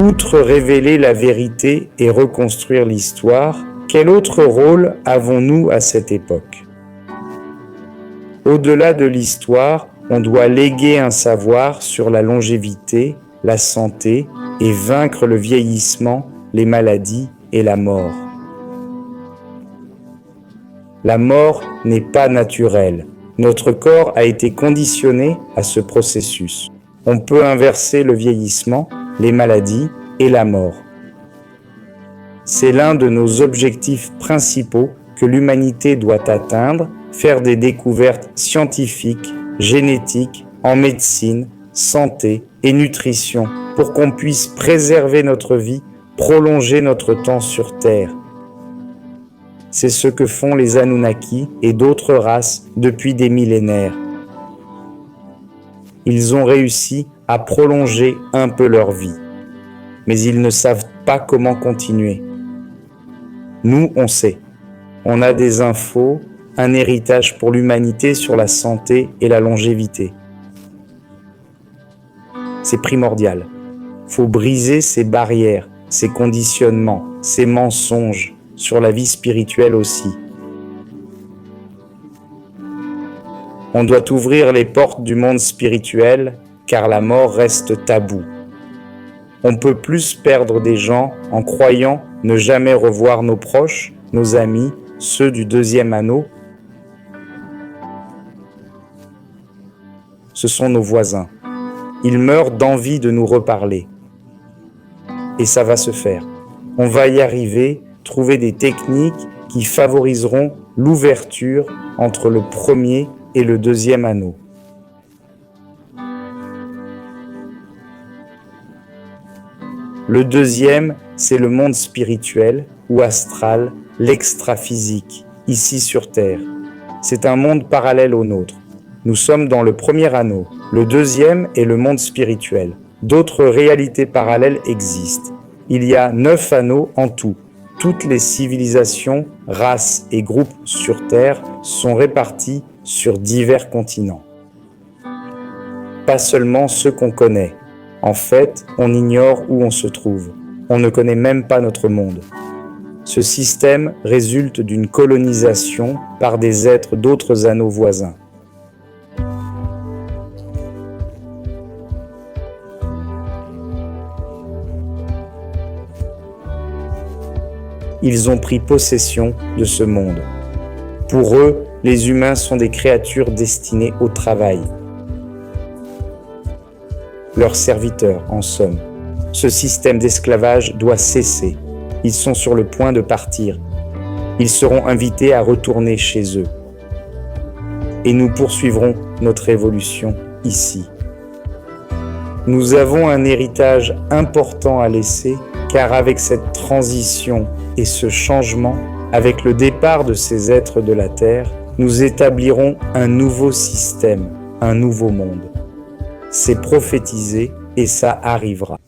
Outre révéler la vérité et reconstruire l'histoire, quel autre rôle avons-nous à cette époque? Au-delà de l'histoire, on doit léguer un savoir sur la longévité, la santé et vaincre le vieillissement, les maladies et la mort. La mort n'est pas naturelle. Notre corps a été conditionné à ce processus. On peut inverser le vieillissement, les maladies et la mort. C'est l'un de nos objectifs principaux que l'humanité doit atteindre, faire des découvertes scientifiques, génétiques, en médecine, santé et nutrition pour qu'on puisse préserver notre vie, prolonger notre temps sur Terre. C'est ce que font les Anunnaki et d'autres races depuis des millénaires. Ils ont réussi à prolonger un peu leur vie, mais ils ne savent pas comment continuer. Nous, on sait. On a des infos, un héritage pour l'humanité sur la santé et la longévité. C'est primordial. Faut briser ces barrières, ces conditionnements, ces mensonges, sur la vie spirituelle aussi. On doit ouvrir les portes du monde spirituel car la mort reste tabou. On peut plus perdre des gens en croyant ne jamais revoir nos proches, nos amis, ceux du deuxième anneau. Ce sont nos voisins. Ils meurent d'envie de nous reparler. Et ça va se faire. On va y arriver, trouver des techniques qui favoriseront l'ouverture entre le premier et le deuxième anneau. Le deuxième, c'est le monde spirituel ou astral, l'extra-physique, ici sur Terre. C'est un monde parallèle au nôtre. Nous sommes dans le premier anneau. Le deuxième est le monde spirituel. D'autres réalités parallèles existent. Il y a 9 anneaux en tout. Toutes les civilisations, races et groupes sur Terre sont répartis sur divers continents. Pas seulement ceux qu'on connaît. En fait, on ignore où on se trouve. On ne connaît même pas notre monde. Ce système résulte d'une colonisation par des êtres d'autres anneaux voisins. Ils ont pris possession de ce monde. Pour eux, les humains sont des créatures destinées au travail. Leurs serviteurs, en somme. Ce système d'esclavage doit cesser. Ils sont sur le point de partir. Ils seront invités à retourner chez eux. Et nous poursuivrons notre évolution ici. Nous avons un héritage important à laisser, car avec cette transition et ce changement, avec le départ de ces êtres de la Terre, nous établirons un nouveau système, un nouveau monde. C'est prophétisé et ça arrivera.